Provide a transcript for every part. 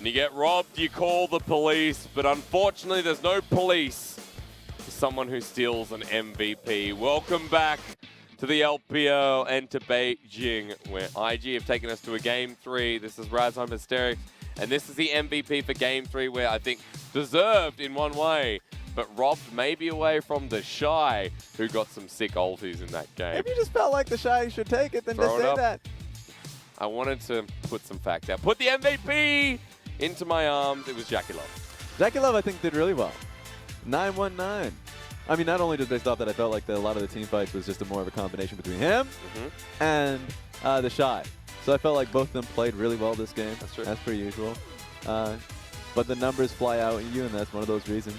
And you get robbed, you call the police, but unfortunately there's no police for someone who steals an MVP. Welcome back to the LPL and to Beijing, where IG have taken us to a Game 3. This is Razom Hysterics, and this is the MVP for Game 3, where I think deserved in one way, but robbed maybe away from TheShy, who got some sick ultis in that game. If you just felt like TheShy should take it, then just say that. I wanted to put some facts out. Put the MVP into my arms. It was JakeyLove. JakeyLove, I think, did really well. 9-1-9. I mean, not only just based off that, I felt like a lot of the team fights was just more of a combination between him and TheShy. So I felt like both of them played really well this game. That's true. As per usual. But the numbers fly out at you, and that's one of those reasons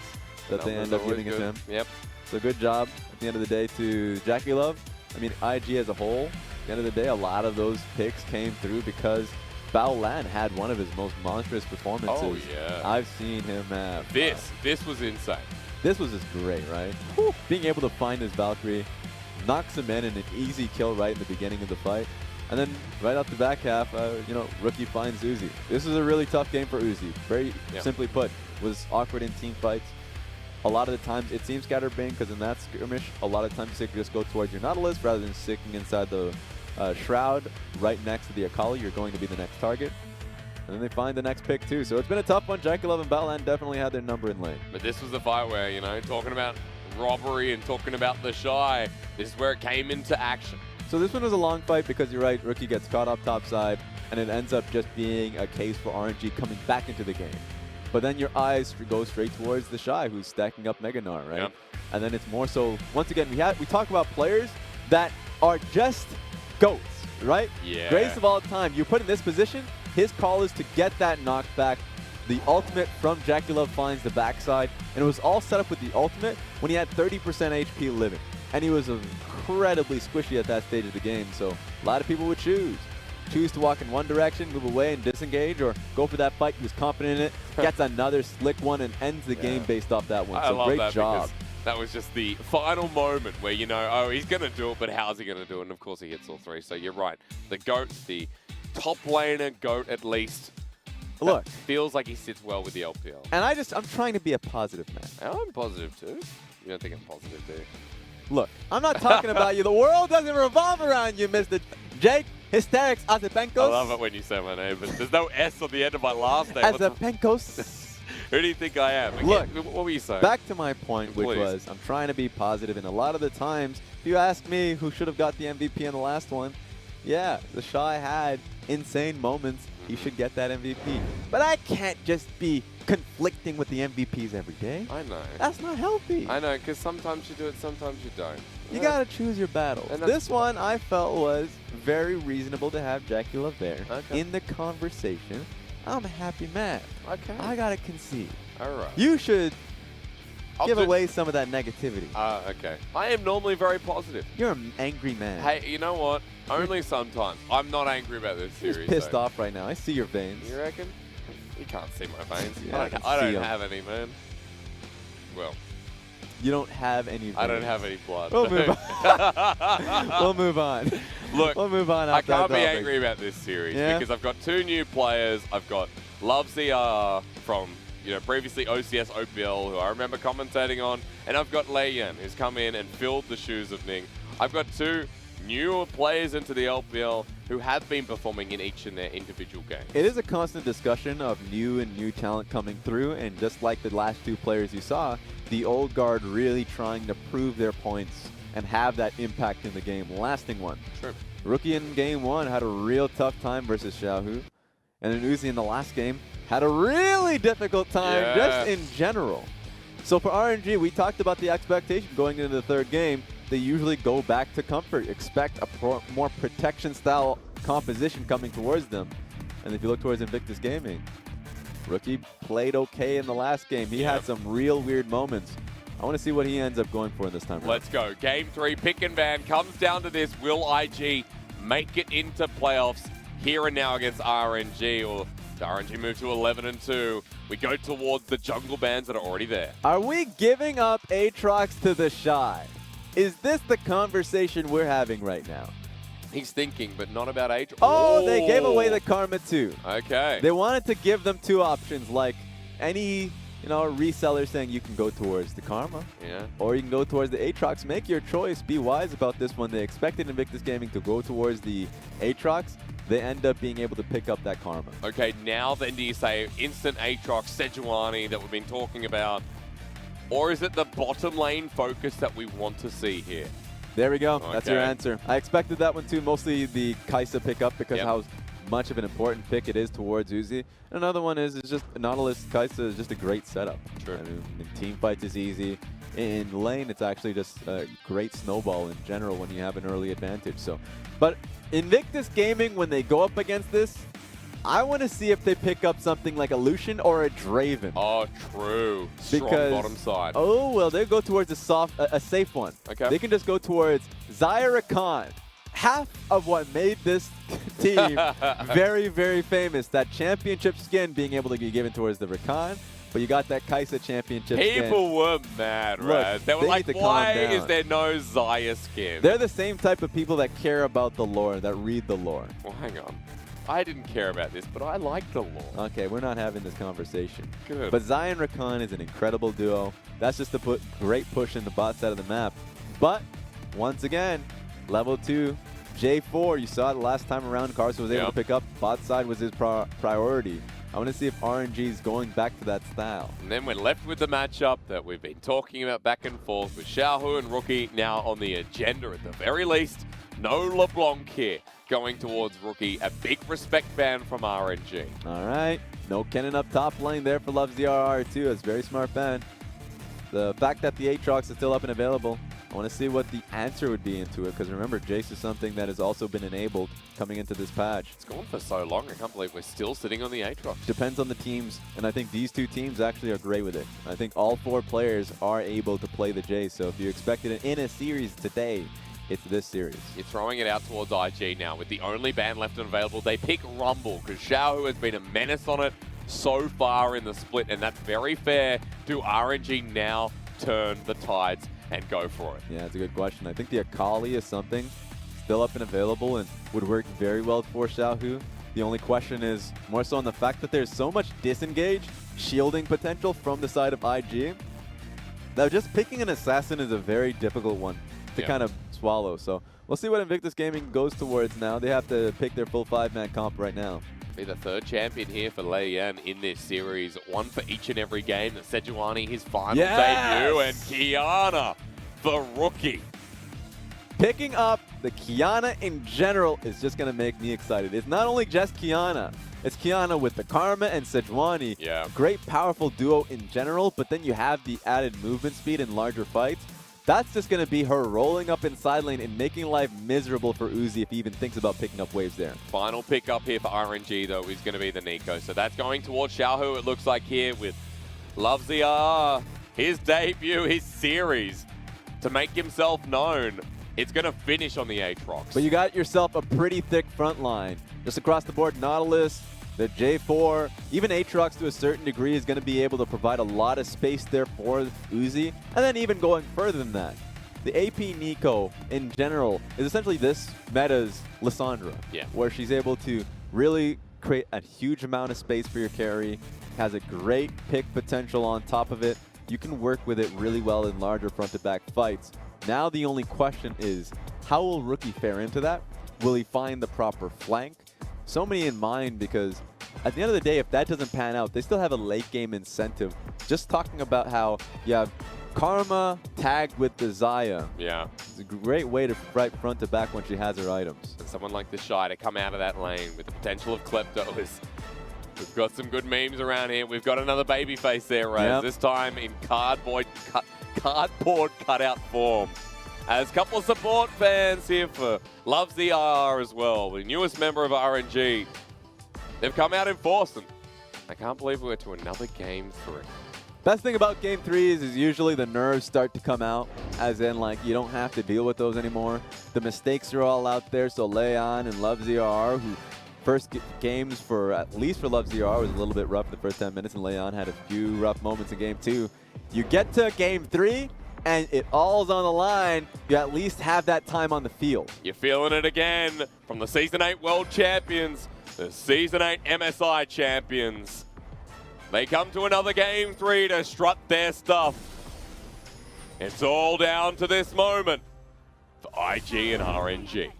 that they end up giving it to him. Yep. So good job at the end of the day to JakeyLove. I mean, IG as a whole, at the end of the day, a lot of those picks came through because Bao Lan had one of his most monstrous performances Oh, yeah. I've seen him have. This was insane. This was just great, right? Whew. Being able to find his Valkyrie, knocks him in an easy kill right in the beginning of the fight. And then right off the back half, you know, Rookie finds Uzi. This is a really tough game for Uzi. Very simply put, was awkward in team fights. A lot of the times it seems scatterbrained because in that skirmish, a lot of times you just go towards your Nautilus rather than sticking inside the Shroud right next to the Akali. You're going to be the next target. And then they find the next pick too. So it's been a tough one. JakeyLove and Bao Lan definitely had their number in lane. But this was the fight where, you know, talking about robbery and talking about TheShy, this is where it came into action. So this one was a long fight because you're right, Rookie gets caught up top side, and it ends up just being a case for RNG coming back into the game. But then your eyes go straight towards TheShy, who's stacking up Mega Gnar, right? Yep. And then it's more so, once again, we talk about players that are just GOATs, right? Yeah. Greatest of all time. You put in this position, his call is to get that knockback. The ultimate from JakeyLove finds the backside, and it was all set up with the ultimate when he had 30% HP living. And he was incredibly squishy at that stage of the game, so a lot of people would choose to walk in one direction, move away and disengage, or go for that fight. He was confident in it, gets another slick one, and ends the game based off that one. So great job. That was just the final moment where, you know, oh, he's going to do it, but how's he going to do it? And of course he hits all three. So you're right. The GOAT, the top laner GOAT at least. Look, feels like he sits well with the LPL. And I'm trying to be a positive man. I'm positive too. You don't think I'm positive, do you? Look, I'm not talking about you. The world doesn't revolve around you, Mr. Jake Hysterics Azepenkos. I love it when you say my name, but there's no S on the end of my last name. Azepenkos. Who do you think I am? Again, look, what were you saying? Back to my point, which was I'm trying to be positive, and a lot of the times, if you ask me who should have got the MVP in the last one, yeah, TheShy had insane moments. He should get that MVP. But I can't just be conflicting with the MVPs every day. I know. That's not healthy. I know, because sometimes you do it, sometimes you don't. You gotta choose your battles. This one I felt was very reasonable to have JakeyLove there in the conversation. I'm a happy man. Okay. I gotta concede. All right. You should give away some of that negativity. Okay. I am normally very positive. You're an angry man. Hey, you know what? Only sometimes. I'm not angry about this series. You're pissed off right now. I see your veins. You reckon? You can't see my veins. Yeah, I don't have any, man. Well. You don't have any veins. I don't have any blood. We'll move on. We'll move on. Look, we'll move on. I can't be angry about this series because I've got two new players. I've got LoveZR from, you know, previously OCS OPL, who I remember commentating on, and I've got Leiyan, who's come in and filled the shoes of Ning. I've got two newer players into the LPL who have been performing in each in their individual games. It is a constant discussion of new talent coming through, and just like the last two players you saw, the old guard really trying to prove their points and have that impact in the game, lasting one. True. Rookie in game one had a real tough time versus Xiahu, and then Uzi in the last game had a really difficult time just in general. So for RNG, we talked about the expectation going into the third game. They usually go back to comfort, expect a more protection style composition coming towards them. And if you look towards Invictus Gaming, Rookie played okay in the last game. He had some real weird moments. I want to see what he ends up going for this time. Let's go. Game 3, pick and ban comes down to this. Will IG make it into playoffs here and now against RNG, or the RNG move to 11-2? We go towards the jungle bans that are already there. Are we giving up Aatrox to TheShy? Is this the conversation we're having right now? He's thinking, but not about Aatrox. Oh, they gave away the Karma too. Okay. They wanted to give them two options, like any reseller saying you can go towards the Karma, or you can go towards the Aatrox. Make your choice. Be wise about this one. They expected Invictus Gaming to go towards the Aatrox. They end up being able to pick up that Karma. Okay, now then do you say instant Aatrox, Sejuani that we've been talking about, or is it the bottom lane focus that we want to see here? There we go. Okay. That's your answer. I expected that one too, mostly the Karsa pickup because how much of an important pick it is towards Uzi. Another one is just Nautilus Karsa is just a great setup. Sure. I mean, in team fights is easy. In lane, it's actually just a great snowball in general when you have an early advantage. So, but Invictus Gaming, when they go up against this, I want to see if they pick up something like a Lucian or a Draven. Oh, true. Strong bottom side. Oh, well, they go towards a safe one. Okay. They can just go towards Xayah Rakan. Half of what made this team very, very famous, that championship skin being able to be given towards the Rakan, but you got that Karsa championship skin. People were mad, right? They were like, why is there no Xayah skin? They're the same type of people that care about the lore, that read the lore. Well, hang on. I didn't care about this, but I like the lore. Okay, we're not having this conversation. Good. But Xayah and Rakan is an incredible duo. That's just a great push in the bot side of the map. But, once again, level 2, J4, you saw it last time around. Karsa was able to pick up. Bot side was his priority. I want to see if RNG is going back to that style. And then we're left with the matchup that we've been talking about back and forth with Xiahu and Rookie now on the agenda at the very least. No LeBlanc here going towards Rookie. A big respect ban from RNG. All right. No Kennen up top lane there for LoveZRR too. That's a very smart ban. The fact that the Aatrox is still up and available, I want to see what the answer would be into it, because remember, Jace is something that has also been enabled coming into this patch. It's gone for so long, I can't believe we're still sitting on the Aatrox. Depends on the teams, and I think these two teams actually are great with it. I think all 4 players are able to play the Jace, so if you expected it in a series today, it's this series. You're throwing it out towards IG now. With the only ban left and available, they pick Rumble, because Xiahu has been a menace on it so far in the split, and that's very fair to RNG now turn the tides and go for it. Yeah, it's a good question. I think the Akali is something still up and available and would work very well for Xiahu. The only question is more so on the fact that there's so much disengage, shielding potential from the side of IG, that just picking an assassin is a very difficult one to kind of swallow. So we'll see what Invictus Gaming goes towards now. They have to pick their full 5-man comp right now. Be the 3rd champion here for Leian in this series. One for each and every game. The Sejuani, his final debut, and Qiyana for Rookie. Picking up the Qiyana in general is just going to make me excited. It's not only just Qiyana. It's Qiyana with the Karma and Sejuani. Yeah. Great, powerful duo in general, but then you have the added movement speed in larger fights. That's just going to be her rolling up in side lane and making life miserable for Uzi if he even thinks about picking up waves there. Final pick up here for RNG, though, is going to be the Nico. So that's going towards Xiahu, it looks like here, with LoveZRR, his debut, his series, to make himself known. It's going to finish on the Aatrox. But you got yourself a pretty thick front line. Just across the board, Nautilus, the J4, even Aatrox to a certain degree is going to be able to provide a lot of space there for Uzi. And then even going further than that, the AP Nico in general is essentially this meta's Lissandra, where she's able to really create a huge amount of space for your carry, has a great pick potential on top of it. You can work with it really well in larger front-to-back fights. Now the only question is, how will Rookie fare into that? Will he find the proper flank? So many in mind, because at the end of the day, if that doesn't pan out, they still have a late game incentive. Just talking about how you have Karma tagged with the Xayah. Yeah. It's a great way to fight front to back when she has her items. And someone like TheShy to come out of that lane with the potential of Klepto is... We've got some good memes around here. We've got another babyface there, Raz. This time in cardboard cutout form. As a couple of support fans here for LoveZRR as well, the newest member of RNG. They've come out in force, and I can't believe we're to another game 3. Best thing about game 3 is usually the nerves start to come out, as in like you don't have to deal with those anymore. The mistakes are all out there, so Leon and LoveZRR, who first games for, at least for LoveZRR, was a little bit rough the first 10 minutes, and Leon had a few rough moments in game 2. You get to game 3, and it all's on the line, you at least have that time on the field. You're feeling it again from the Season 8 World Champions, the Season 8 MSI Champions. They come to another Game 3 to strut their stuff. It's all down to this moment for IG and RNG.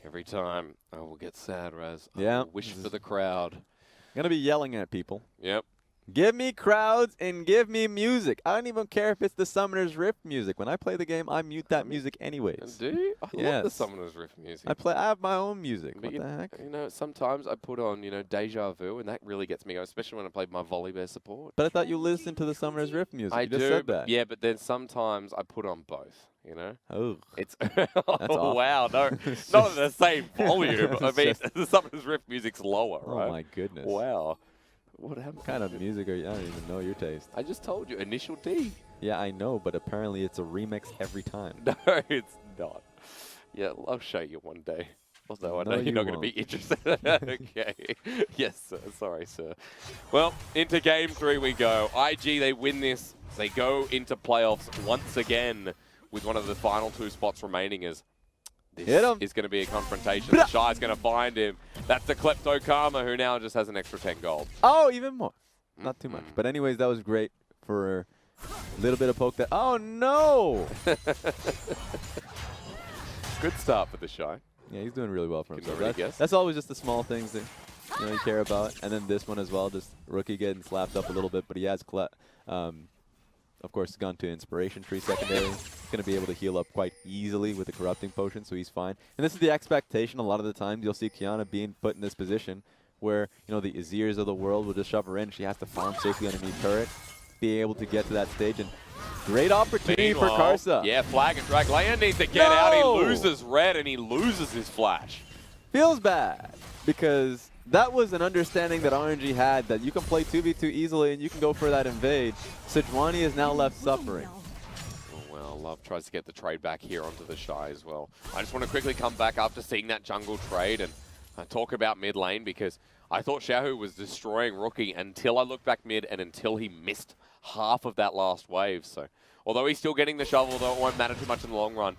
Every time I will get sad, Raz. Yeah. Wish for the crowd. Gonna be yelling at people. Yep. Give me crowds and give me music. I don't even care if it's the Summoner's Rift music. When I play the game, I mute that music anyways. Do you? I love the Summoner's Rift music. I have my own music. But what the heck? You know, sometimes I put on, Deja Vu, and that really gets me going, especially when I play my Volibear support. But I thought you listened to the Summoner's Rift music. I you just do, said that. Yeah, but then sometimes I put on both, Oh. It's awful. wow, no, not at the same volume. I mean, the Summoner's Rift music's lower, right? Oh my goodness. Wow. What happened? What kind of music are you? I don't even know your taste. I just told you, Initial D. Yeah, I know, but apparently it's a remix every time. No, it's not. Yeah, I'll show you one day. Although I know you're not going to be interested. Okay. Yes, sir. Sorry, sir. Well, into Game 3 we go. IG, they win this. They go into playoffs once again with one of the final 2 spots remaining as this is going to be a confrontation. TheShy's going to find him. That's the Klepto Karma, who now just has an extra 10 gold. Oh, even more. Not too much. But anyways, that was great for a little bit of poke that. Oh, no! Good start for TheShy. Yeah, he's doing really well for himself. Already guess. That's always just the small things that you care about. And then this one as well, just rookie getting slapped up a little bit, but he has, of course, gone to Inspiration Tree secondary. He's going to be able to heal up quite easily with the Corrupting Potion, so he's fine. And this is the expectation. A lot of the times you'll see Qiyana being put in this position where, the Azirs of the world will just shove her in. She has to farm safely underneath turret, be able to get to that stage. And great opportunity for Karsa. Yeah, flag and drag. Land needs to get out. He loses red and he loses his flash. Feels bad because that was an understanding that RNG had, that you can play 2v2 easily and you can go for that invade. Sejuani is now left suffering. Oh, well, Love tries to get the trade back here onto TheShy as well. I just want to quickly come back after seeing that jungle trade and talk about mid lane, because I thought Xiahu was destroying Rookie until I looked back mid and until he missed half of that last wave. So, although he's still getting the shovel, though it won't matter too much in the long run,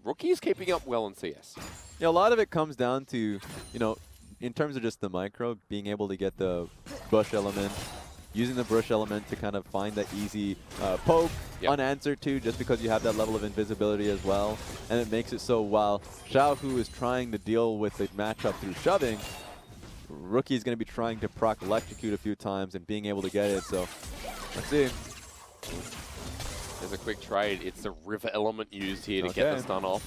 Rookie is keeping up well in CS. Yeah, a lot of it comes down to, in terms of just the micro, being able to get the brush element, using the brush element to kind of find that easy poke, unanswered too, just because you have that level of invisibility as well. And it makes it so while Xiahu is trying to deal with the matchup through shoving, Rookie is going to be trying to proc electrocute a few times and being able to get it. So, let's see. There's a quick trade. It's the River element used here to get the stun off.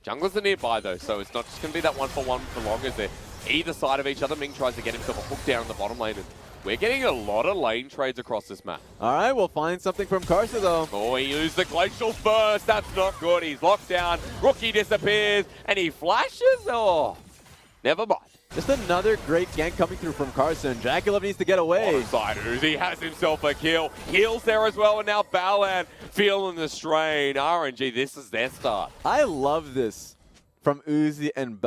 Junglers are nearby though, so it's not just going to be that 1-for-1 for long as they're either side of each other. Ming tries to get himself a hook down in the bottom lane, and we're getting a lot of lane trades across this map. All right, we'll find something from Karsa though. Oh, he used the Glacial first. That's not good. He's locked down. Rookie disappears, and he flashes. Oh, never mind. Just another great gank coming through from Karsa, and JakeyLove needs to get away. Bottom side, Uzi has himself a kill. Heals there as well, and now Balan feeling the strain. RNG, this is their start. I love this from Uzi and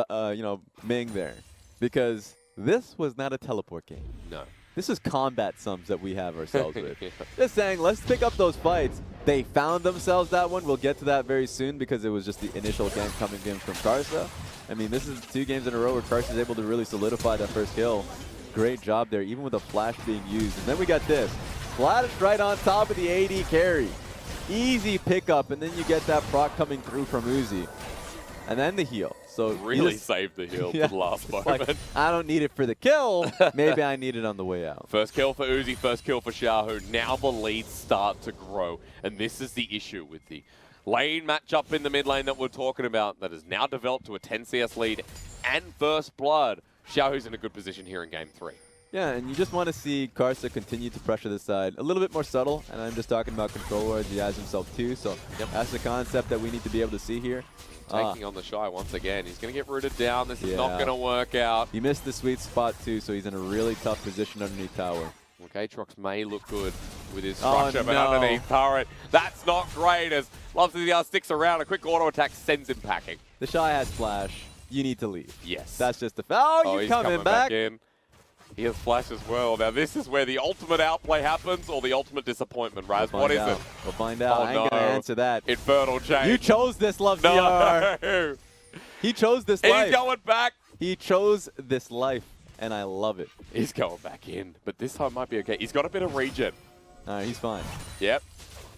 Ming there, because this was not a teleport game. No. This is combat sums that we have ourselves with. Just saying, let's pick up those fights. They found themselves that one. We'll get to that very soon because it was just the initial gank coming in from Karsa. I mean, this is 2 games in a row where Karsa is able to really solidify that first kill. Great job there, even with a flash being used. And then we got this. Flash right on top of the AD carry. Easy pickup, and then you get that proc coming through from Uzi. And then the heal. So really saved the heal for the last moment. Like, I don't need it for the kill. Maybe I need it on the way out. First kill for Uzi, first kill for Xiahu. Now the leads start to grow. And this is the issue with the lane matchup in the mid lane that we're talking about that has now developed to a 10 CS lead and first blood. Xiahu's in a good position here in Game 3. Yeah, and you just want to see Karsa continue to pressure this side. A little bit more subtle, and I'm just talking about control wards. He has himself too, so that's the concept that we need to be able to see here. Taking on TheShy once again. He's going to get rooted down. This is not going to work out. He missed the sweet spot too, so he's in a really tough position underneath tower. Okay, Trox may look good with his structure, but underneath turret, that's not great as LoveCCR sticks around. A quick auto attack sends him packing. TheShy has flash. You need to leave. Yes. That's just the... Oh, you're he's coming back. In. He has flash as well. Now this is where the ultimate outplay happens, or the ultimate disappointment, Raz. What is it? We'll find out. Oh, I ain't gonna answer that. Infernal change. You chose this, Love No. ZR. He chose this life. He's going back. He chose this life, and I love it. He's going back in, but this time might be okay. He's got a bit of regen. All right, he's fine. Yep.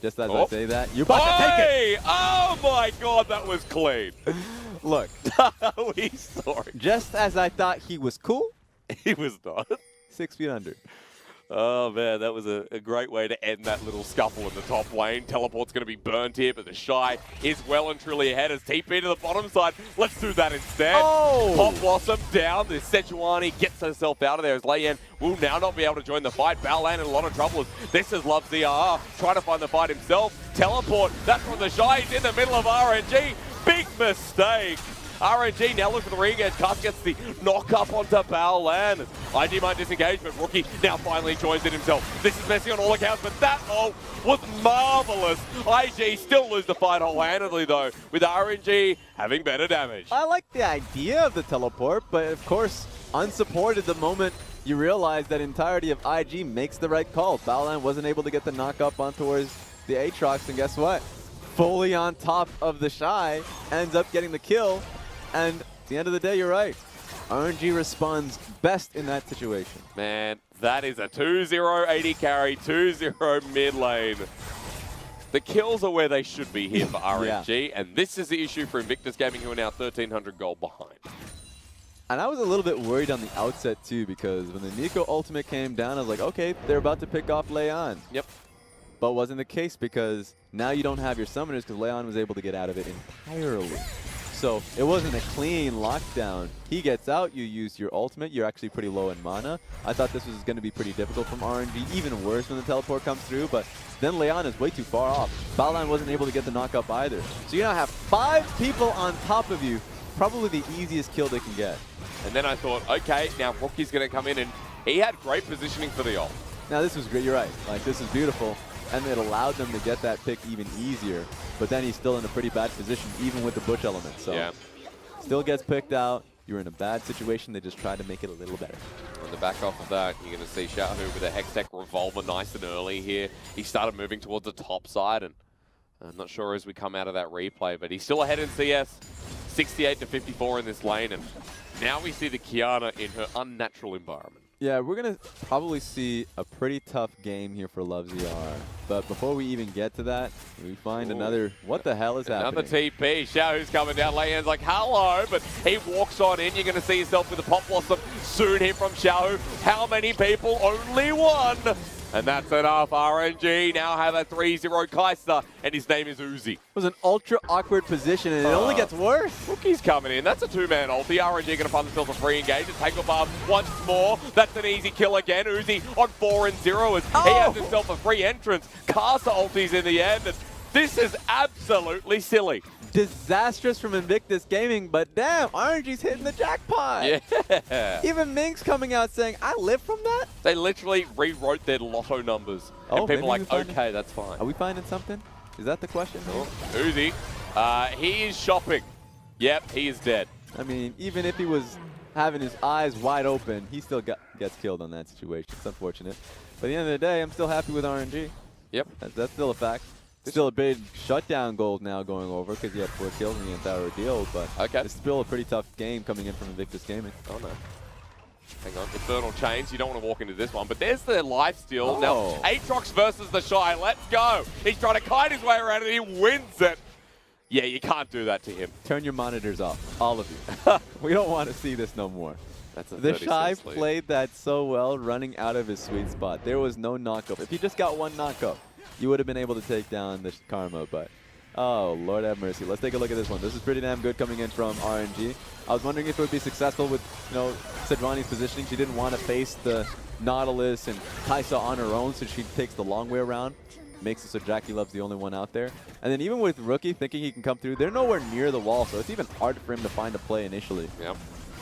Just as I say that, you're about to take it. Oh my God, that was clean. Look, We saw it. just as I thought he was cool, He was not. 6 feet under. Oh man, that was a great way to end that little scuffle in the top lane. Teleport's going to be burnt here, but TheShy is well and truly ahead as TP to the bottom side. Let's do that instead. Oh! Pop Blossom down. The Sejuani gets herself out of there as Layan will now not be able to join the fight. Baolan in a lot of trouble. This is Love ZR trying to find the fight himself. Teleport, that's from TheShy. He's in the middle of RNG. Big mistake. RNG now looking for the ring edge. Karsa gets the knock up onto Baolan. IG might disengage, but Rookie now finally joins it himself. This is messy on all accounts, but that ult was marvelous. IG still lose the fight whole-handedly though, with RNG having better damage. I like the idea of the teleport, but of course, unsupported the moment you realize that entirety of IG makes the right call. Baolan wasn't able to get the knock up on towards the Aatrox, and guess what? Fully on top of TheShy, ends up getting the kill. And at the end of the day, you're right. RNG responds best in that situation. Man, that is a 2-0 AD carry, 2-0 mid lane. The kills are where they should be here for RNG, and this is the issue for Invictus Gaming, who are now 1,300 gold behind. And I was a little bit worried on the outset too, because when the Nico ultimate came down, I was like, okay, they're about to pick off Leon. Yep. But wasn't the case, because now you don't have your summoners, because Leon was able to get out of it entirely. So it wasn't a clean lockdown. He gets out, you use your ultimate, you're actually pretty low in mana. I thought this was going to be pretty difficult from RNG, even worse when the teleport comes through, but then Leon is way too far off. Baolan wasn't able to get the knock up either. So you now have 5 people on top of you, probably the easiest kill they can get. And then I thought, okay, now Rookie's going to come in, and he had great positioning for the ult. Now this was great, you're right. Like, this is beautiful. And it allowed them to get that pick even easier. But then he's still in a pretty bad position, even with the Butch element. So yeah. Still gets picked out. You're in a bad situation. They just try to make it a little better. On the back off of that, you're going to see Xiahu with a Hextech Revolver nice and early here. He started moving towards the top side, and I'm not sure as we come out of that replay, but he's still ahead in CS, 68 to 54 in this lane, and now we see the Qiyana in her unnatural environment. Yeah, we're going to probably see a pretty tough game here for Love ZR. But before we even get to that, we find another, what the hell is happening? Another TP. Xiahu's coming down. Layan's like, hello, but he walks on in. You're going to see yourself with a Pop Blossom soon here from Xiahu. How many people? Only one. And that's enough. RNG now have a 3-0 Karsa, and his name is Uzi. It was an ultra awkward position, and it only gets worse. Rookie's coming in. That's a 2-man ulti. RNG going to find themselves a free engage. Take a bar once more. That's an easy kill again. Uzi on 4-0 as he has himself a free entrance. Karsa ulti's in the end, and this is absolutely silly. Disastrous from Invictus Gaming, but damn, RNG's hitting the jackpot. Yeah. Even Ming's coming out saying, I live from that? They literally rewrote their lotto numbers. Oh, and people are like, finding, okay, that's fine. Are we finding something? Is that the question? Oh, Uzi, he is shopping. Yep, he is dead. I mean, even if he was having his eyes wide open, he still gets killed on that situation. It's unfortunate. But at the end of the day, I'm still happy with RNG. Yep. That's still a fact. Still a big shutdown gold now going over because he had 4 kills in the entire ordeal, but it's still a pretty tough game coming in from Invictus Gaming. Oh no. Hang on, Infernal Chains, you don't want to walk into this one, but there's the life steal. Now, Aatrox versus TheShy, let's go. He's trying to kite his way around and he wins it. Yeah, you can't do that to him. Turn your monitors off, all of you. We don't want to see this no more. That's a TheShy played that so well, running out of his sweet spot. There was no knockup. If he just got one knockup, you would have been able to take down the Karma, but oh, Lord have mercy. Let's take a look at this one. This is pretty damn good coming in from RNG. I was wondering if it would be successful with, Sejuani's positioning. She didn't want to face the Nautilus and Karsa on her own, so she takes the long way around. Makes it so JakeyLove's the only one out there. And then even with Rookie thinking he can come through, they're nowhere near the wall, so it's even hard for him to find a play initially. Yep.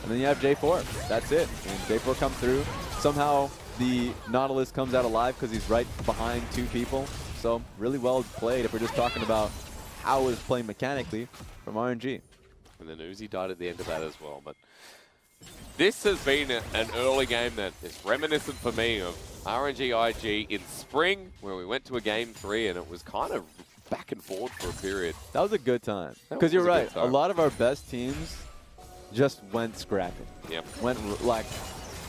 And then you have J4. That's it. And J4 comes through. Somehow the Nautilus comes out alive because he's right behind 2 people. So really well played if we're just talking about how it was playing mechanically from RNG. And then Uzi died at the end of that as well. But This has been an early game that is reminiscent for me of RNG IG in spring, where we went to a game 3 and it was kind of back and forth for a period. That was a good time. Because you're right, a lot of our best teams just went scrapping. Yep. Went like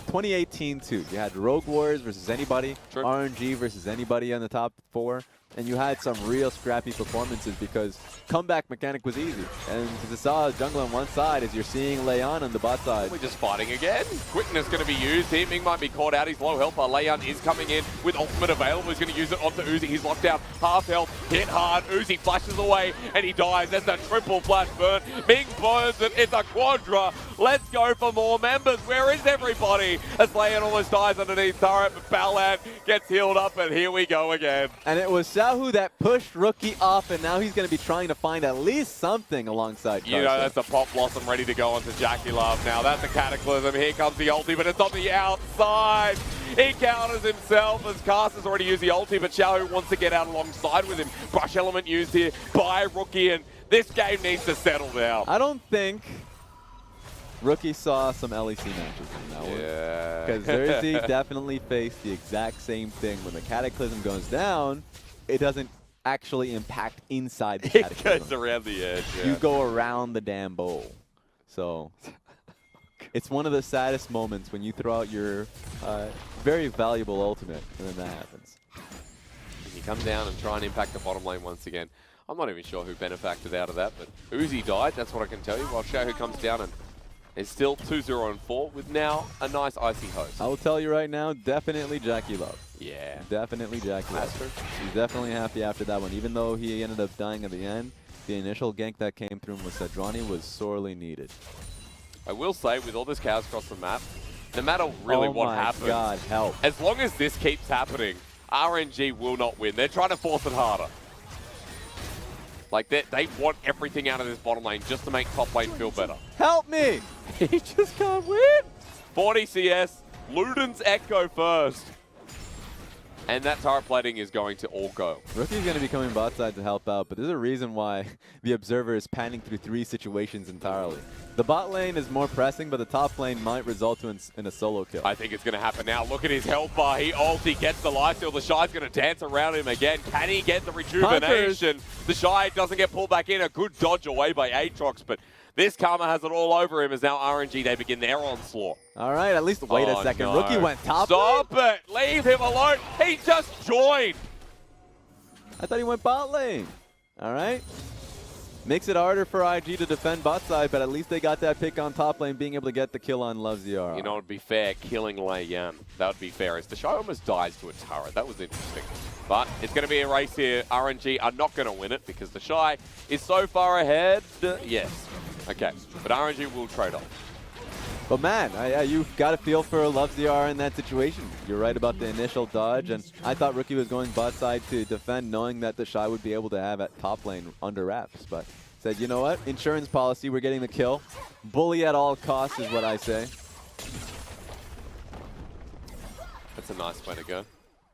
2018 too. You had Rogue Wars versus anybody, True. RNG versus anybody on the top 4, and you had some real scrappy performances because comeback mechanic was easy. And TheShy jungle on one side as you're seeing Leon on the bot side. We're just fighting again. Quickness going to be used here. Ming might be caught out. He's low health. Leon is coming in with ultimate available. He's going to use it onto Uzi. He's locked down. Half health. Hit hard. Uzi flashes away and he dies. That's a triple flash burn. Ming burns it. It's a quadra. Let's go for more members. Where is everybody? As Leon almost dies underneath turret, but Balan gets healed up, and here we go again. And it was Xiahu that pushed Rookie off, and now he's going to be trying to find at least something alongside Karsa. You know, that's a Pop Blossom ready to go onto JakeyLove now. That's a Cataclysm. Here comes the ulti, but it's on the outside. He counters himself as Karsa's already used the ulti, but Xiahu wants to get out alongside with him. Brush element used here by Rookie, and this game needs to settle down. I don't think Rookie saw some LEC matches in that one. Yeah. Because Zerzy definitely faced the exact same thing. When the Cataclysm goes down, it doesn't actually impact inside the Cataclysm. It goes around the edge, yeah. You go around the damn bowl. So it's one of the saddest moments when you throw out your very valuable ultimate, and then that happens. He comes down and try and impact the bottom lane once again. I'm not even sure who benefacted out of that, but Uzi died, that's what I can tell you, while Xiahu comes down and is still 2-0-4 with now a nice icy host. I will tell you right now, definitely JakeyLove. Yeah. Definitely JakeyLove. That's true. He's definitely happy after that one. Even though he ended up dying at the end, the initial gank that came through him with Sedrani was sorely needed. I will say, with all this chaos across the map, no matter really what happens, God, help. as long as this keeps happening, RNG will not win. They're trying to force it harder. Like, they want everything out of this bottom lane just to make top lane feel better. Help me! He just can't win. 40 CS, Luden's Echo first. And that turret plating is going to all go. Rookie's going to be coming bot side to help out, but there's a reason why the Observer is panning through 3 situations entirely. The bot lane is more pressing, but the top lane might result in a solo kill. I think it's going to happen now. Look at his health bar. He ulti, gets the lifesteal. TheShy's going to dance around him again. Can he get the rejuvenation? TheShy doesn't get pulled back in. A good dodge away by Aatrox, but this Karma has it all over him as now RNG, they begin their onslaught. All right, at least wait a second. No. Rookie went top Stop lane? it! Leave him alone! He just joined! I thought he went bot lane. All right. Makes it harder for IG to defend bot side, but at least they got that pick on top lane, being able to get the kill on LoveZR. You know, it'd be fair, killing Leyan. That would be fair. As TheShy almost dies to a turret. That was interesting. But it's going to be a race here. RNG are not going to win it because TheShy is so far ahead. Yes. Okay. But RNG will trade off. But man, you've got to feel for LoveZR in that situation. You're right about the initial dodge, and I thought Rookie was going bot side to defend, knowing that TheShy would be able to have at top lane under wraps. But said, you know what? Insurance policy, we're getting the kill. Bully at all costs is what I say. That's a nice way to go.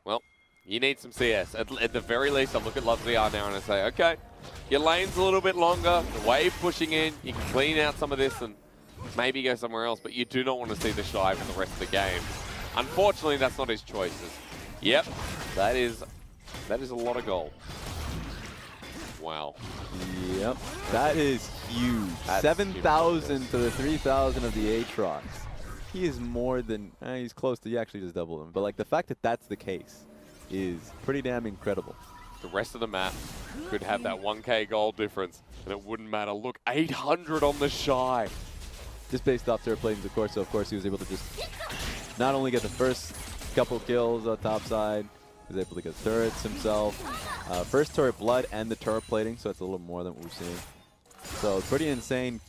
Well, you need some CS. At the very least, I look at LoveZR now and I say, okay, your lane's a little bit longer, the wave pushing in, you can clean out some of this and maybe go somewhere else, but you do not want to see TheShy for the rest of the game. Unfortunately, that's not his choices. Yep, that is a lot of gold. Wow. Yep, that is huge. 7,000 to the 3,000 of the Aatrox. He is more than, he's close to, you actually just doubled him. But like the fact that that's the case is pretty damn incredible. The rest of the map could have that 1k gold difference, and it wouldn't matter. Look, 800 on TheShy. Just based off turret platings, of course. So of course he was able to just not only get the first couple kills on top side, he was able to get turrets himself. First turret blood and the turret plating, so that's a little more than what we've seen. So pretty insane.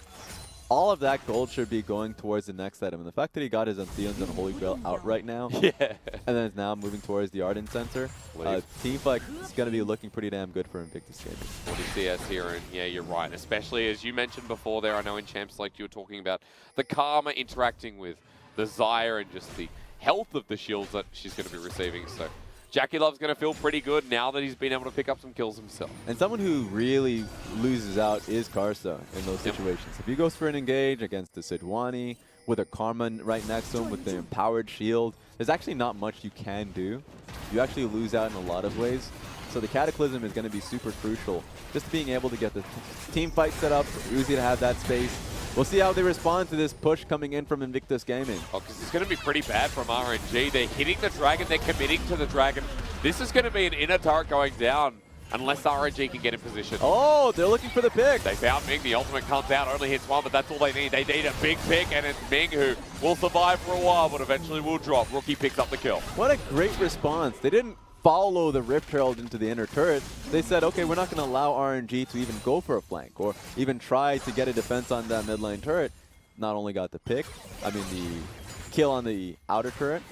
All of that gold should be going towards the next item. And the fact that he got his Antheons and Holy Grail out right now, yeah, and then is now moving towards the Ardent Center, Team FLICK is going to be looking pretty damn good for Invictus Gaming. 40 CS here, and yeah, you're right. Especially as you mentioned before there, I know in Champs Select you were talking about the Karma interacting with the Xayah and just the health of the shields that she's going to be receiving. So JakeyLove's going to feel pretty good now that he's been able to pick up some kills himself. And someone who really loses out is Karsa in those situations. If he goes for an engage against the Sedrani with a Karma right next to him with the empowered shield, there's actually not much you can do. You actually lose out in a lot of ways. So the Cataclysm is going to be super crucial. Just being able to get the team fight set up, for Uzi to have that space. We'll see how they respond to this push coming in from Invictus Gaming. Oh, because it's going to be pretty bad from RNG. They're hitting the Dragon, they're committing to the Dragon. This is going to be an inner turret going down unless RNG can get in position. Oh, they're looking for the pick. They found Ming, the ultimate comes out, only hits one, but that's all they need. They need a big pick, and it's Ming who will survive for a while, but eventually will drop. Rookie picks up the kill. What a great response. They didn't follow the Rift Herald into the inner turret. They said, okay, we're not going to allow RNG to even go for a flank or even try to get a defense on that mid lane turret. Not only got the pick, I mean the kill on the outer turret,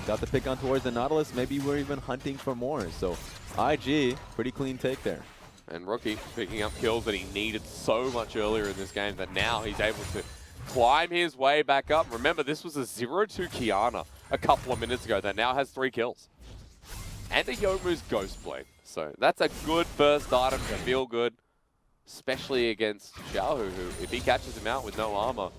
got the pick on towards the Nautilus. Maybe we're even hunting for more. So IG, pretty clean take there. And Rookie picking up kills that he needed so much earlier in this game that now he's able to climb his way back up. Remember, this was a 0-2 Qiyana a couple of minutes ago that now has 3 kills. And a Youmuu's Ghostblade. So that's a good first item to feel good, especially against Xiahu, who, if he catches him out with no armor,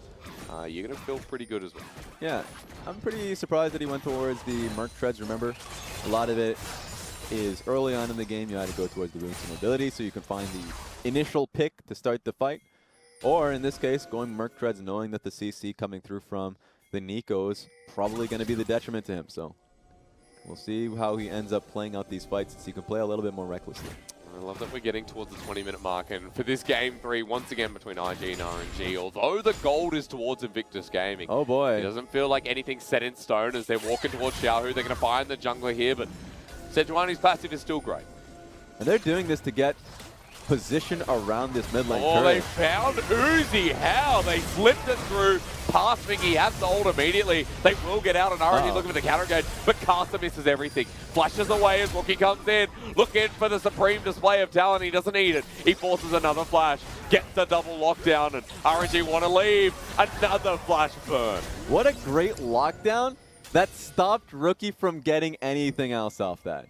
you're going to feel pretty good as well. Yeah, I'm pretty surprised that he went towards the Merc Treads. Remember, a lot of it is early on in the game, you had to go towards the Runes of Mobility so you can find the initial pick to start the fight. Or in this case, going Merc Treads knowing that the CC coming through from the Nico is probably going to be the detriment to him. So we'll see how he ends up playing out these fights since he can play a little bit more recklessly. I love that we're getting towards the 20-minute mark, and for this game 3, once again between IG and RNG, although the gold is towards Invictus Gaming. Oh boy. It doesn't feel like anything's set in stone as they're walking towards Xiahu. They're going to find the jungler here, but Sejuani's passive is still great. And they're doing this to get position around this mid lane turret. They found Uzi. How? They slipped it through past Ming. He has the ult immediately. They will get out, and RNG looking for the counter engage, but Karsa misses everything. Flashes away as Rookie comes in. Looking for the supreme display of talent. He doesn't need it. He forces another flash. Gets the double lockdown, and RNG want to leave. Another flash burn. What a great lockdown that stopped Rookie from getting anything else off that.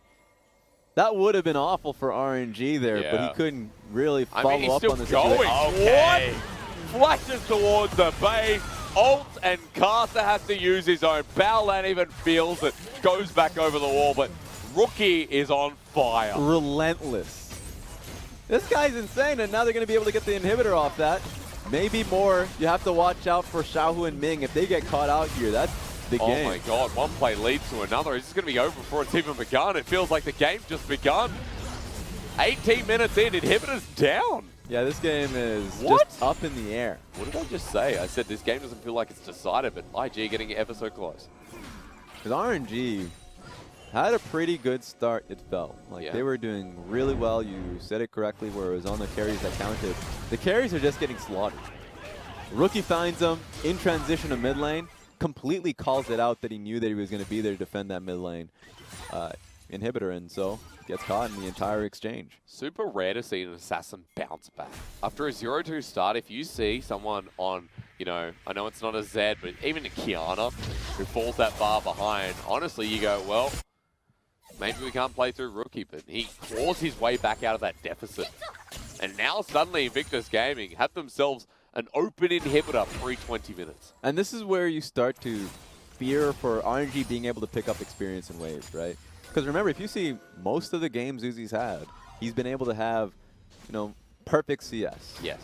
That would have been awful for RNG there, but he couldn't really follow up on the situation. Okay. What? Flashes towards the base. Ult, and Karsa has to use his own. Baolan even feels it. Goes back over the wall, but Rookie is on fire. Relentless. This guy's insane, and now they're going to be able to get the inhibitor off that. Maybe more. You have to watch out for Xiahu and Ming. If they get caught out here, that's the game. Oh my god, one play leads to another. It's just going to be over before it's even begun. It feels like the game's just begun. 18 minutes in, inhibitor's down. Yeah, this game is just up in the air. What did I just say? I said this game doesn't feel like it's decided, but IG getting ever so close. Because RNG had a pretty good start, it felt. Like they were doing really well. You said it correctly where it was on the carries that counted. The carries are just getting slaughtered. Rookie finds them in transition to mid lane. Completely calls it out that he knew that he was going to be there to defend that mid lane inhibitor, and so gets caught in the entire exchange. Super rare to see an assassin bounce back. After a 0-2 start, if you see someone on, you know, I know it's not a Zed, but even a Qiyana who falls that far behind, honestly, you go, well, maybe we can't play through Rookie, but he claws his way back out of that deficit. And now suddenly Invictus Gaming have themselves an open inhibitor pre-20 minutes. And this is where you start to fear for RNG being able to pick up experience in waves, right? Because remember, if you see most of the games Uzi's had, he's been able to have, you know, perfect CS. Yes.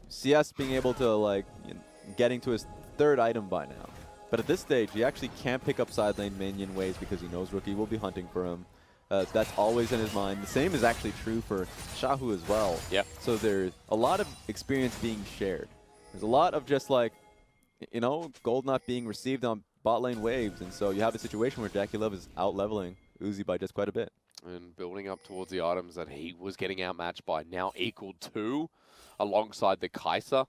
CS being able to, like, you know, getting to his 3rd item by now. But at this stage, he actually can't pick up side lane minion waves because he knows Rookie will be hunting for him. That's always in his mind. The same is actually true for Xiahu as well. Yep. So there's a lot of experience being shared. There's a lot of just like, you know, gold not being received on bot lane waves. And so you have a situation where JakeyLove is out-leveling Uzi by just quite a bit. And building up towards the items that he was getting outmatched by, now equal to, alongside the Karsa.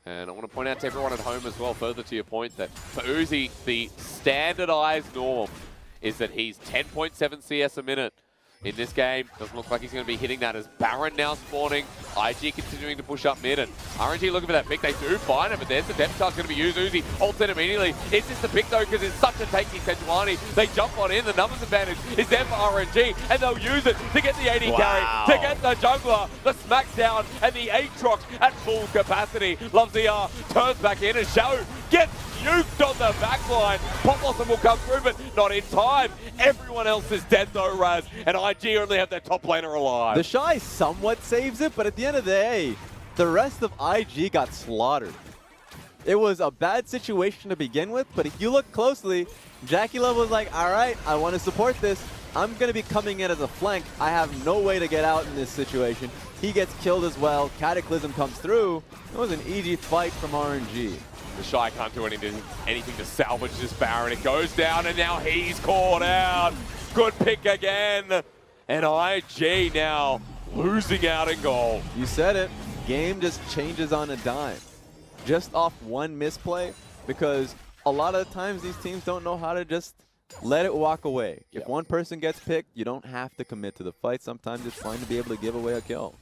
And I want to point out to everyone at home as well, further to your point, that for Uzi, the standardized norm is that he's 10.7 CS a minute in this game. Doesn't look like he's going to be hitting that as Baron now spawning. IG continuing to push up mid, and RNG looking for that pick. They do find it, but there's the depth charge going to be used. Uzi ults in immediately. Is this the pick though? Because it's such a tanky Sejuani. They jump on in. The numbers advantage is there for RNG, and they'll use it to get the AD carry, to get the jungler, the smackdown, and the Aatrox at full capacity. Loves the turns back in, and Xiahu gets nuked on the backline. Pop Blossom will come through, but not in time. Everyone else is dead though, Raz, and IG only have their top laner alive. TheShy somewhat saves it, but at the end of the day, the rest of IG got slaughtered. It was a bad situation to begin with, but if you look closely, JakeyLove was like, all right, I want to support this. I'm going to be coming in as a flank. I have no way to get out in this situation. He gets killed as well. Cataclysm comes through. It was an easy fight from RNG. TheShy can't do anything to salvage this Baron. It goes down, and now he's caught out. Good pick again. And IG now losing out in goal. You said it. Game just changes on a dime. Just off one misplay, because a lot of the times these teams don't know how to just let it walk away. Yep. If one person gets picked, you don't have to commit to the fight. Sometimes it's fine to be able to give away a kill.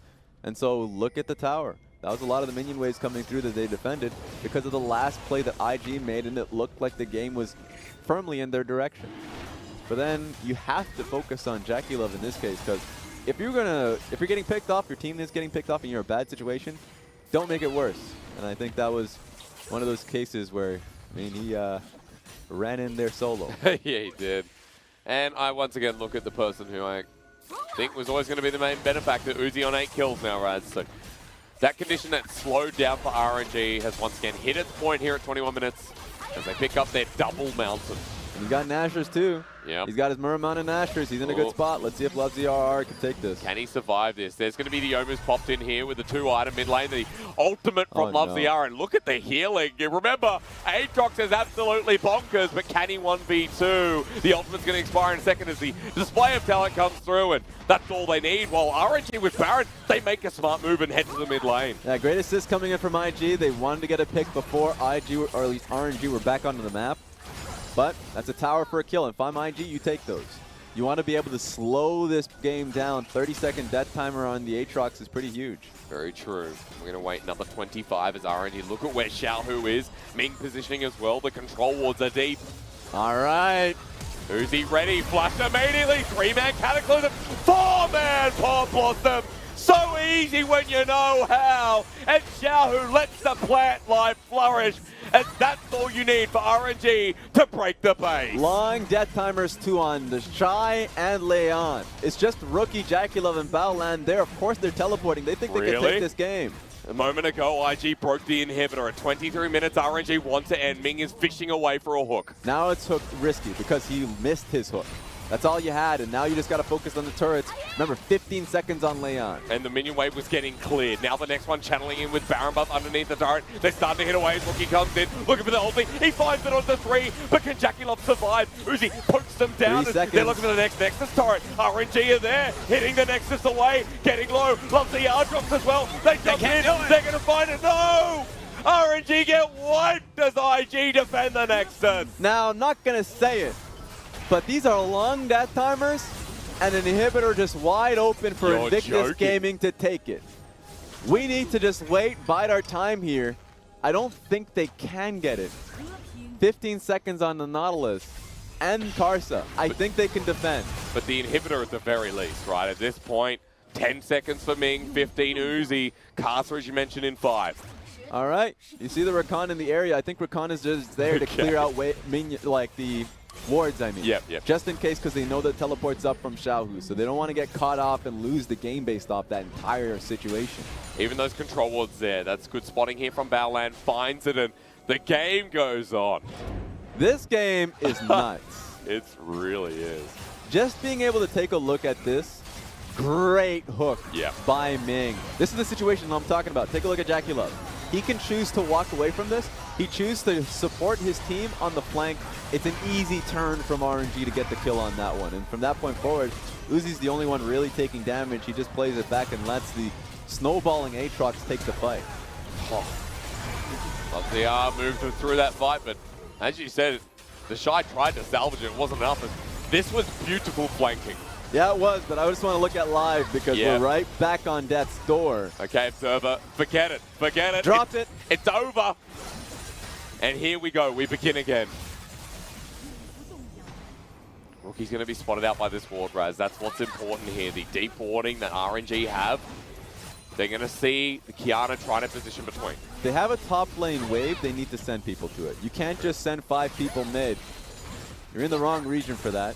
And so look at the tower. That was a lot of the minion waves coming through that they defended because of the last play that IG made, and it looked like the game was firmly in their direction. But then you have to focus on JakeyLove in this case, because if you're getting picked off, your team is getting picked off and you're in a bad situation, don't make it worse. And I think that was one of those cases where, I mean, he ran in there solo. Yeah, he did. And I once again look at the person who I think was always going to be the main benefactor, Uzi on 8 kills now, Raz. So that condition that slowed down for RNG has once again hit its point here at 21 minutes as they pick up their double mountain. And you got Nashers too. Yep. He's got his Murmur Mountain Nashers. He's in a good spot. Let's see if LoveZRR can take this. Can he survive this? There's going to be the Yomu's popped in here with the 2-item mid lane, the ultimate from LoveZRR. And look at the healing. You remember, Aatrox is absolutely bonkers, but can he 1v2? The ultimate's going to expire in a second as the display of talent comes through, and that's all they need. While RNG with Baron, they make a smart move and head to the mid lane. Yeah, great assist coming in from IG. They wanted to get a pick before IG, or at least RNG, were back onto the map. But that's a tower for a kill, and if I'm IG, you take those. You want to be able to slow this game down. 30-second death timer on the Aatrox is pretty huge. Very true. We're going to wait another 25 as RNG look at where Xiahu is. Ming positioning as well. The control wards are deep. All right. Uzi ready. Flash immediately. 3-man Cataclysm. 4-man Pop Blossom. So easy when you know how. And Xiahu lets the plant life flourish. And that's all you need for RNG to break the pace. Long death timers too on TheShy and Leon. It's just rookie JakeyLove and Baolan there. Of course they're teleporting. They think they can take this game. A moment ago, IG broke the inhibitor. At 23 minutes, RNG wants to end. Ming is fishing away for a hook. Now it's hook risky because he missed his hook. That's all you had, and now you just got to focus on the turrets. Remember, 15 seconds on Leon. And the minion wave was getting cleared. Now the next one channeling in with Baron buff underneath the turret. They're starting to hit away as Rookie comes in, looking for the ulti. He finds it on the 3, but can JakeyLove survive? Uzi pokes them down. They're looking for the next Nexus turret. RNG are there, hitting the Nexus away, getting low. Loves the drops as well. They jump in. They're going to find it. No! RNG get wiped as IG defend the Nexus. Now, I'm not going to say it, but these are long death timers and an inhibitor just wide open for Invictus Gaming to take it. We need to just wait, bide our time here. I don't think they can get it. 15 seconds on the Nautilus and Karsa. I think they can defend. But the inhibitor at the very least, right? At this point, 10 seconds for Ming, 15 Uzi. Karsa, as you mentioned, in 5. All right. You see the Rakan in the area. I think Rakan is just there to clear out the wards, I mean. Yep. Just in case, because they know that teleport's up from Xiahu, so they don't want to get caught off and lose the game based off that entire situation. Even those control wards there, that's good spotting here from Baolan, finds it, and the game goes on. This game is nuts. It really is. Just being able to take a look at this, great hook by Ming. This is the situation I'm talking about. Take a look at JakeyLove. He can choose to walk away from this. He chooses to support his team on the flank. It's an easy turn from RNG to get the kill on that one. And from that point forward, Uzi's the only one really taking damage. He just plays it back and lets the snowballing Aatrox take the fight. LPL moved through that fight, but as you said, TheShy tried to salvage it. It wasn't enough. This was beautiful flanking. Yeah, it was, but I just want to look at live because we're right back on death's door. Okay, Observer, forget it. Forget it. Drop it. It's over. And here we go. We begin again. Rookie's going to be spotted out by this ward, Raz. That's what's important here. The deep warding that RNG have. They're going to see the Qiyana trying to position between. They have a top lane wave. They need to send people to it. You can't just send 5 people mid. You're in the wrong region for that.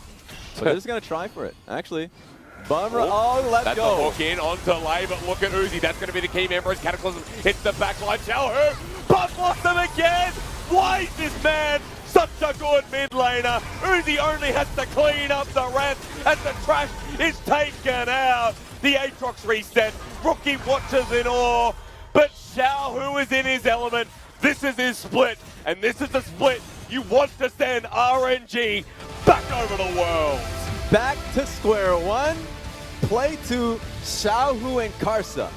But they're just going to try for it. Actually, Bummer. Oh, let's that's go. That's a hook in onto Lay, but look at Uzi. That's going to be the key member as Cataclysm hits the backline. Xiahu, but lost them again. Why is this man such a good mid laner? Uzi only has to clean up the rest as the trash is taken out. The Aatrox reset. Rookie watches in awe, but Xiahu is in his element. This is his split, and this is the split you want to send RNG back over the world. Back to square one. Play to Xiahu and Karsa.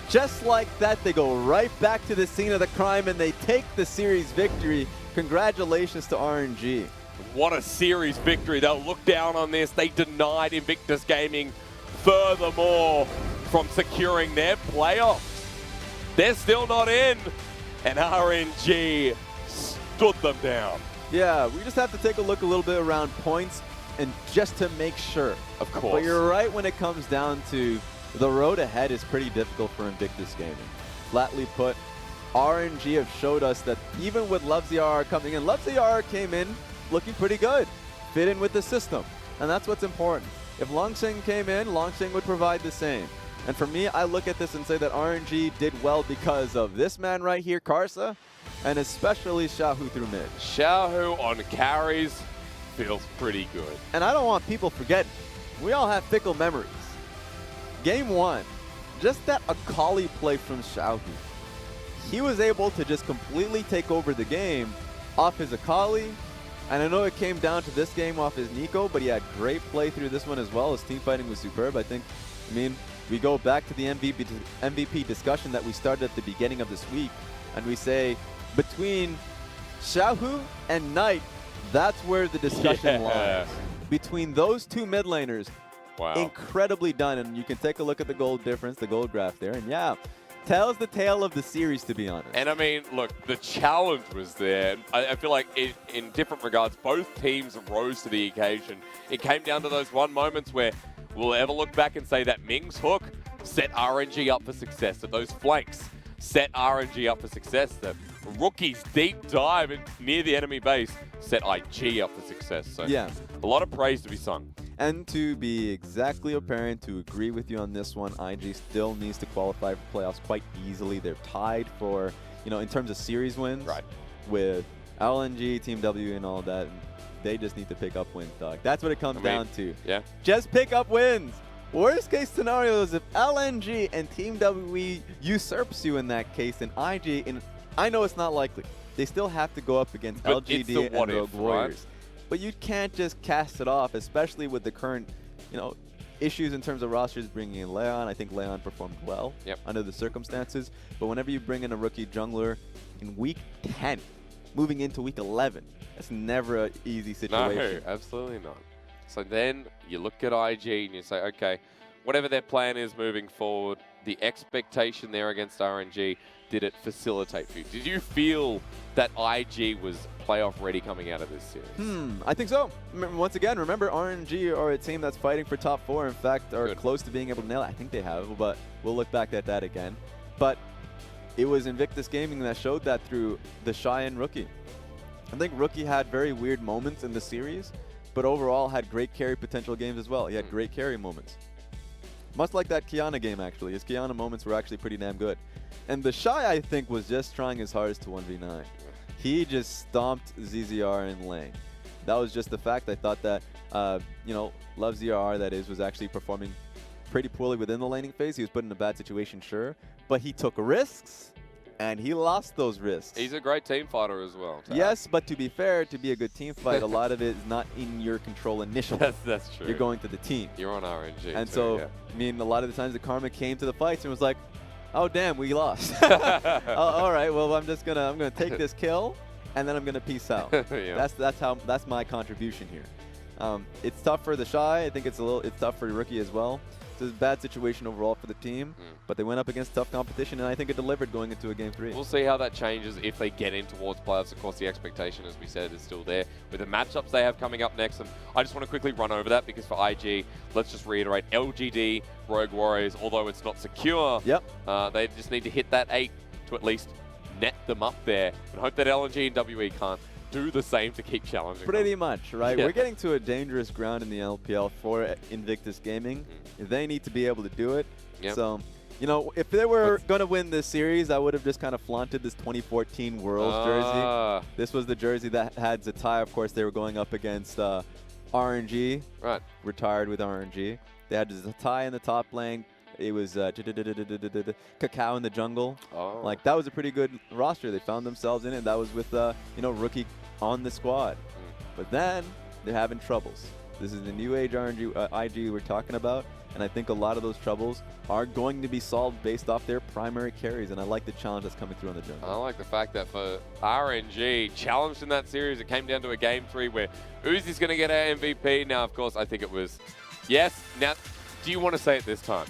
Just like that, they go right back to the scene of the crime and they take the series victory. Congratulations to RNG. What a series victory. They'll look down on this. They denied Invictus Gaming furthermore from securing their playoffs. They're still not in, and RNG stood them down. Yeah, we just have to take a look a little bit around points and just to make sure. Of course. But you're right when it comes down to the road ahead is pretty difficult for Invictus Gaming. Flatly put, RNG have showed us that even with LoveZR coming in, LoveZR came in looking pretty good, fit in with the system, and that's what's important. If Langx came in, Langx would provide the same. And for me, I look at this and say that RNG did well because of this man right here, Karsa, and especially Xiahu through mid. Xiahu on carries feels pretty good. And I don't want people forgetting, we all have fickle memories. Game 1, just that Akali play from Xiahu. He was able to just completely take over the game off his Akali. And I know it came down to this game off his Nico, but he had great play through this one as well. His team fighting was superb. I mean, we go back to the MVP discussion that we started at the beginning of this week, and we say between Xiahu and Knight, that's where the discussion lies. Between those two mid laners, wow, incredibly done. And you can take a look at the gold difference, the gold graph there, and yeah, tells the tale of the series, to be honest. And I mean, look, the challenge was there. I feel like in different regards, both teams rose to the occasion. It came down to those moments where we'll ever look back and say that Ming's hook set RNG up for success, that those flanks set RNG up for success, that Rookie's deep dive near the enemy base set IG up for success. So yeah, a lot of praise to be sung. And to be exactly apparent, to agree with you on this one, IG still needs to qualify for playoffs quite easily. They're tied for, in terms of series wins, right, with LNG, Team W, and all that. They just need to pick up wins, dog. That's what it comes down to. Yeah. Just pick up wins. Worst case scenario is if LNG and Team W usurps you in that case, and IG, and I know it's not likely, they still have to go up against LGD and Rogue Warriors. Right? But you can't just cast it off, especially with the current, issues in terms of rosters bringing in Leon. I think Leon performed well under the circumstances. But whenever you bring in a rookie jungler in week 10, moving into week 11, that's never an easy situation. No, absolutely not. So then you look at IG and you say, okay, whatever their plan is moving forward, the expectation there against RNG, did it facilitate for you? Did you feel that IG was playoff ready coming out of this series? I think so. Once again, remember RNG are a team that's fighting for top 4. In fact, are close to being able to nail it. I think they have, but we'll look back at that again. But it was Invictus Gaming that showed that through TheShy and Rookie. I think Rookie had very weird moments in the series, but overall had great carry potential games as well. He had great carry moments. Much like that Qiyana game, actually. His Qiyana moments were actually pretty damn good. And TheShy, I think, was just trying his hardest to 1v9. He just stomped ZZR in lane. That was just the fact. I thought that, LoveZR, that is, was actually performing pretty poorly within the laning phase. He was put in a bad situation, sure. But he took risks, and he lost those risks. He's a great team fighter as well. Yes, but to be fair, to be a good team fight, a lot of it is not in your control initially. That's true. You're going to the team. You're on RNG. And too, so, I mean, a lot of the times the Karma came to the fights and was like, oh damn, we lost. All right, well I'm gonna take this kill, and then I'm gonna peace out. That's my contribution here. It's tough for TheShy. I think it's tough for Rookie as well. It's a bad situation overall for the team, but they went up against tough competition, and I think it delivered going into a Game 3. We'll see how that changes if they get in towards playoffs. Of course, the expectation, as we said, is still there with the matchups they have coming up next. And I just want to quickly run over that because for IG, let's just reiterate, LGD, Rogue Warriors, although it's not secure, they just need to hit that 8 to at least net them up there and hope that LNG and WE can't do the same to keep challenging Pretty them. much, right? We're getting to a dangerous ground in the LPL for Invictus Gaming. They need to be able to do it. So, you know, if they were going to win this series, I would have just kind of flaunted this 2014 Worlds jersey. This was the jersey that had TheShy. Of course, they were going up against RNG. Right. Retired with RNG. They had TheShy in the top lane. It was Cacao in the jungle. Like, that was a pretty good roster. They found themselves in it. That was with, you know, Rookie on the squad. But then they're having troubles. This is the new age RNG, IG we're talking about. And I think a lot of those troubles are going to be solved based off their primary carries. And I like the challenge that's coming through on the jungle. I like the fact that for RNG, challenged in that series, it came down to a Game 3 where Uzi's going to get our MVP. Now, of course, I think it was, yes. Now, do you want to say it this time?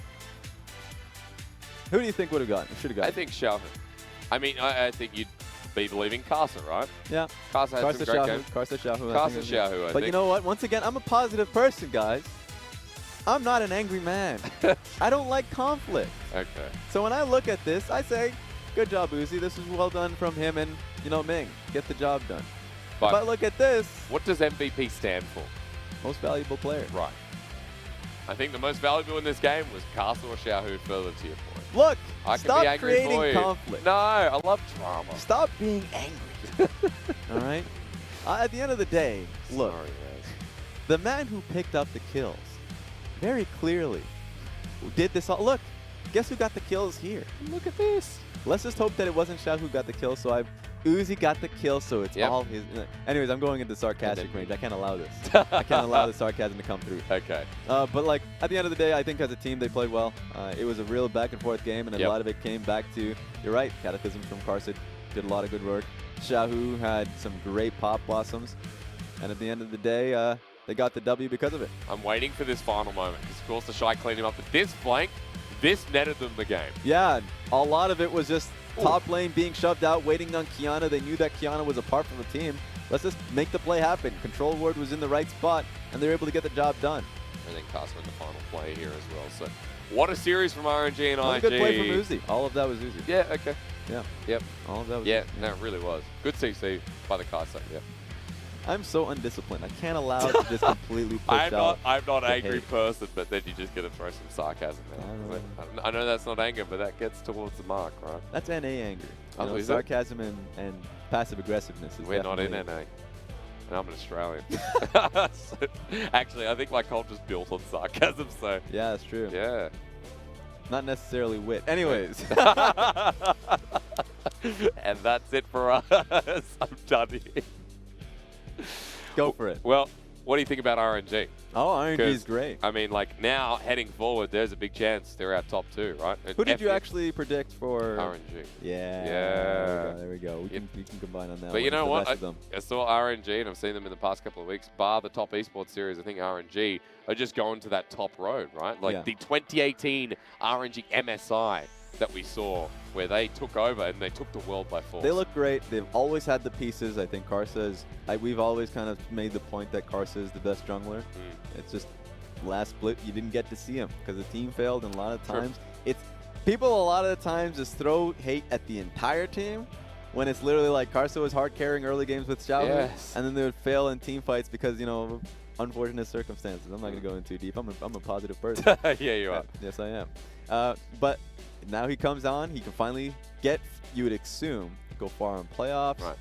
Who do you think would have gotten? Should have gotten. I think Xiahu. I mean, I think you'd be believing Karsa, right? Yeah. Karsa had some great games. Karsa Xiahu. Karsa Xiahu, I think. But you know what? Once again, I'm a positive person, guys. I'm not an angry man. I don't like conflict. Okay. So when I look at this, I say, good job, Uzi. This was well done from him and, you know, Ming. Get the job done. But if I look at this. What does MVP stand for? Most valuable player. Right. I think the most valuable in this game was Karsa or Xiahu, further to your point. Look, I stop can be creating conflict. No, I love drama. Stop being angry. All right? At the end of the day, look, the man who picked up the kills very clearly did this all. Look, guess who got the kills here? Look at this. Let's just hope that it wasn't Xiahu who got the kill, so Uzi got the kill, so it's all his. Anyways, I'm going into sarcastic range. I can't allow this. I can't allow the sarcasm to come through. Okay. But like at the end of the day, I think as a team they played well. It was a real back and forth game, and a lot of it came back to, you're right, Catechism from Karsa did a lot of good work. Xiahu had some great pop blossoms, and at the end of the day, they got the W because of it. I'm waiting for this final moment because, of course, TheShy cleaned him up. But this flank, this netted them the game. Yeah, a lot of it was just top lane being shoved out, waiting on Qiyana. They knew that Qiyana was a part from the team. Let's just make the play happen. Control ward was in the right spot, and they were able to get the job done. I think Karsa in the final play here as well. So, what a series from RNG and IG. Good play from Uzi. All of that was Uzi. Yeah, okay. Yeah. Yep. All of that was Uzi. No, it really was. Good CC by the Karsa. Yeah. I'm so undisciplined. I can't allow it to just completely push out. I'm not an angry person, but then you just get to throw some sarcasm there. I know that's not anger, but that gets towards the mark, right? That's NA anger. You know, sarcasm and passive aggressiveness. We're not in NA. And I'm an Australian. So, actually, I think my culture's built on sarcasm, so. Yeah, that's true. Yeah. Not necessarily wit. Anyways. And that's it for us. I'm done here. Go for it. Well, what do you think about RNG? Oh, RNG is great. I mean, like, now, heading forward, there's a big chance they're our top 2, right? Who did you actually predict for? RNG. Yeah. There we go. We can combine on that. But you know what? I saw RNG, and I've seen them in the past couple of weeks. Bar the top esports series, I think RNG are just going to that top road, right? Like the 2018 RNG MSI that we saw, where they took over and they took the world by force. They look great. They've always had the pieces. I think Karsa is. We've always kind of made the point that Karsa is the best jungler. It's just last split you didn't get to see him because the team failed, and a lot of times people a lot of the times just throw hate at the entire team when it's literally like Karsa was hard carrying early games with Xiahu, and then they would fail in team fights because, you know, unfortunate circumstances. I'm not going to go in too deep. I'm a positive person. Yeah, you are. Yes, I am. But now he comes on. He can finally get, you would assume, go far in playoffs. Right.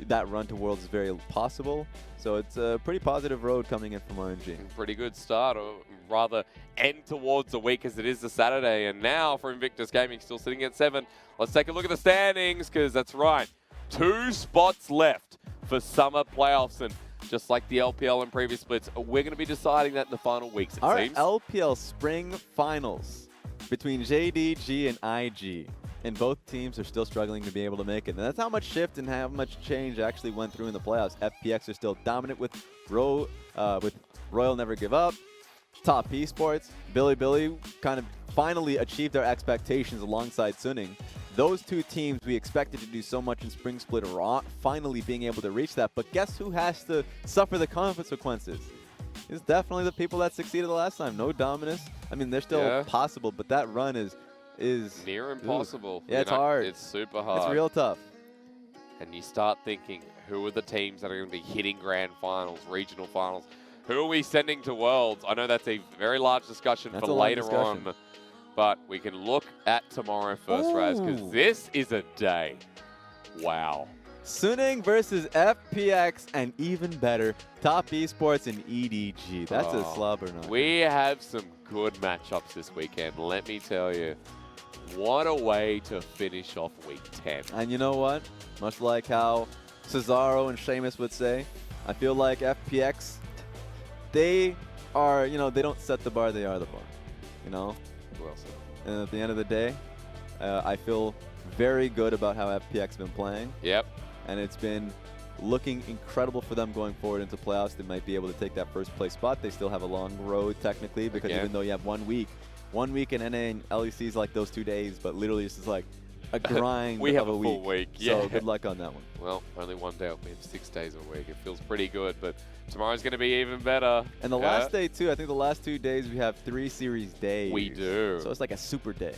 That run to Worlds is very possible. So it's a pretty positive road coming in from RNG. Pretty good start, or rather end towards the week as it is the Saturday. And now for Invictus Gaming, still sitting at 7. Let's take a look at the standings, because that's right. 2 spots left for summer playoffs. And just like the LPL and previous splits, we're going to be deciding that in the final weeks, it seems. Our LPL Spring Finals between JDG and IG. And both teams are still struggling to be able to make it. And that's how much shift and how much change actually went through in the playoffs. FPX are still dominant with Royal Never Give Up. Top Esports, Billy kind of finally achieved their expectations alongside Suning. Those two teams we expected to do so much in Spring Split are finally being able to reach that. But guess who has to suffer the consequences? It's definitely the people that succeeded the last time. No Dominus. I mean, they're still possible, but that run is near impossible. Yeah, it's hard. It's super hard. It's real tough. And you start thinking, who are the teams that are going to be hitting grand finals, regional finals? Who are we sending to Worlds? I know that's a very large discussion for later on, but we can look at tomorrow first, Raz, because this is a day. Wow. Suning versus FPX, and even better, Top Esports and EDG. That's a slobber knocker. We have some good matchups this weekend, let me tell you. What a way to finish off week 10. And you know what? Much like how Cesaro and Sheamus would say, I feel like FPX, they are, they don't set the bar, they are the bar. Well said. And at the end of the day, I feel very good about how FPX been playing. Yep. And it's been looking incredible for them going forward into playoffs. They might be able to take that first place spot. They still have a long road technically, because even though you have 1 week in NA and LEC is like those 2 days, but literally this is like a grind we have of a full week. Yeah. So good luck on that one. Well, only 1 day. We have 6 days a week. It feels pretty good, but tomorrow's going to be even better. And the last day too, I think the last 2 days we have 3 series days. We do. So it's like a super day.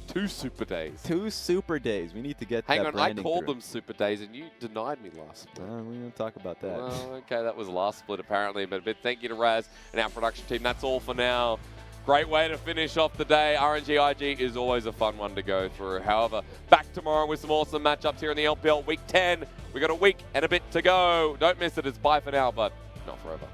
2 super days. 2 super days. We need to get Hang that on, branding I called through. them super days and you denied me last split. We don't talk about that. Well, okay, that was last split apparently, but a big thank you to Raz and our production team. That's all for now. Great way to finish off the day. RNG IG is always a fun one to go through. However, back tomorrow with some awesome matchups here in the LPL Week 10. We got a week and a bit to go. Don't miss it. It's bye for now, but not forever.